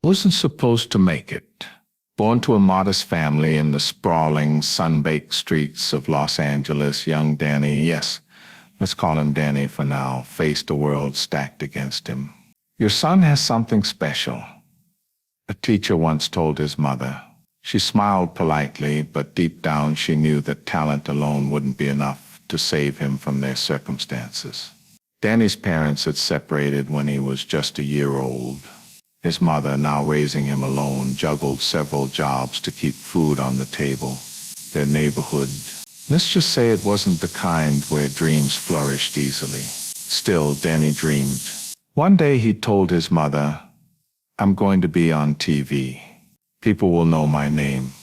wasn't supposed to make it. Born to a modest family in the sprawling, sun-baked streets of Los Angeles, young Danny, yes, let's call him Danny for now, faced a world stacked against him. Your son has something special, a teacher once told his mother. She smiled politely, but deep down she knew that talent alone wouldn't be enough to save him from their circumstances. Danny's parents had separated when he was just a year old. His mother, now raising him alone, juggled several jobs to keep food on the table. Their neighborhood, let's just say it wasn't the kind where dreams flourished easily. Still, Danny dreamed. One day he told his mother, "I'm going to be on TV. People will know my name."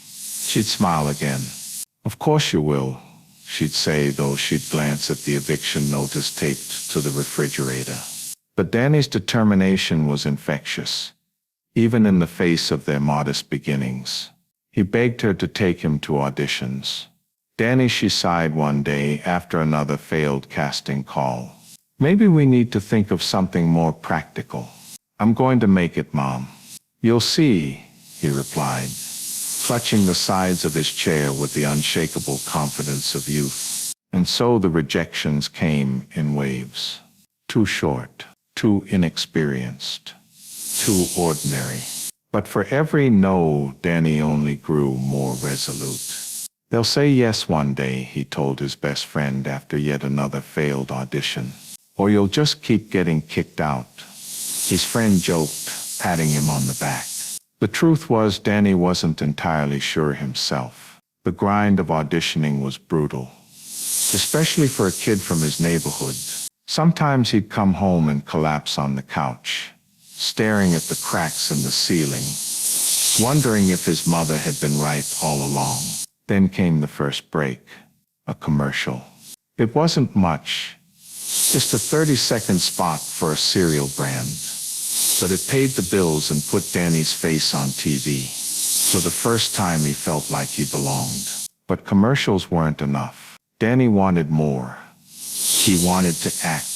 She'd smile again. "Of course you will," she'd say, though she'd glance at the eviction notice taped to the refrigerator. But Danny's determination was infectious, even in the face of their modest beginnings. He begged her to take him to auditions. "Danny," she sighed one day after another failed casting call, "maybe we need to think of something more practical." "I'm going to make it, Mom. You'll see," he replied, clutching the sides of his chair with the unshakable confidence of youth. And so the rejections came in waves. Too short, too inexperienced, too ordinary. But for every no, Danny only grew more resolute. "They'll say yes one day," he told his best friend after yet another failed audition. "Or you'll just keep getting kicked out." His friend joked, patting him on the back. The truth was, Danny wasn't entirely sure himself. The grind of auditioning was brutal, especially for a kid from his neighborhood. Sometimes he'd come home and collapse on the couch, staring at the cracks in the ceiling, wondering if his mother had been right all along. Then came the first break, a commercial. It wasn't much, just a 30-second spot for a cereal brand. But it paid the bills and put Danny's face on TV. For the first time he felt like he belonged. But commercials weren't enough. Danny wanted more. He wanted to act,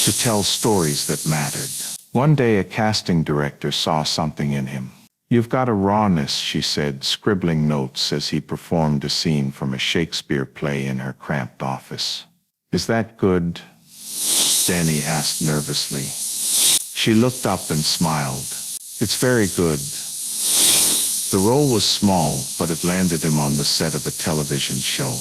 to tell stories that mattered. One day a casting director saw something in him. "You've got a rawness," she said, scribbling notes as he performed a scene from a Shakespeare play in her cramped office. "Is that good?" Danny asked nervously. She looked up and smiled. "It's very good." The role was small, but it landed him on the set of a television show.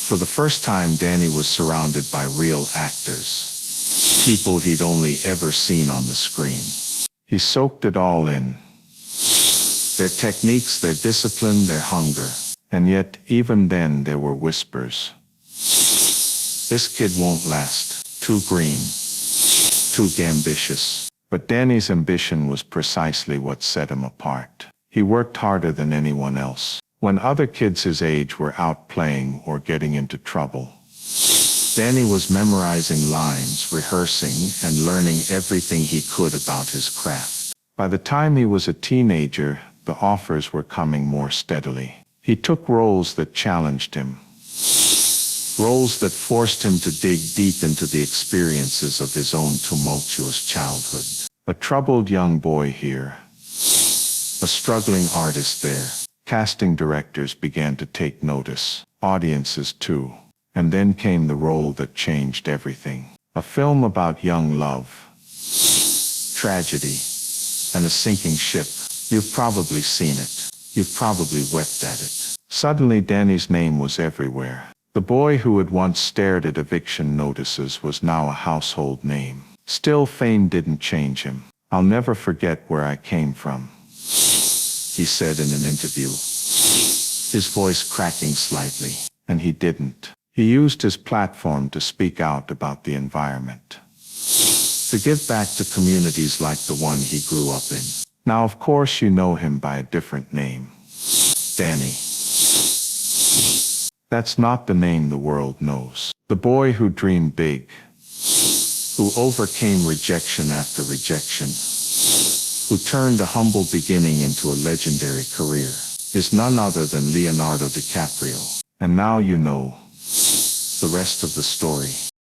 For the first time, Danny was surrounded by real actors, people he'd only ever seen on the screen. He soaked it all in. Their techniques, their discipline, their hunger. And yet, even then, there were whispers. "This kid won't last. Too green. Too ambitious." But Danny's ambition was precisely what set him apart. He worked harder than anyone else. When other kids his age were out playing or getting into trouble, Danny was memorizing lines, rehearsing, and learning everything he could about his craft. By the time he was a teenager, the offers were coming more steadily. He took roles that challenged him, roles that forced him to dig deep into the experiences of his own tumultuous childhood. A troubled young boy here, a struggling artist there. Casting directors began to take notice, audiences too. And then came the role that changed everything. A film about young love, tragedy, and a sinking ship. You've probably seen it. You've probably wept at it. Suddenly Danny's name was everywhere. The boy who had once stared at eviction notices was now a household name. Still, fame didn't change him. "I'll never forget where I came from," he said in an interview, his voice cracking slightly. And he didn't. He used his platform to speak out about the environment, to give back to communities like the one he grew up in. Now, of course, you know him by a different name. Danny. That's not the name the world knows. The boy who dreamed big, who overcame rejection after rejection, who turned a humble beginning into a legendary career, is none other than Leonardo DiCaprio. And now you know the rest of the story.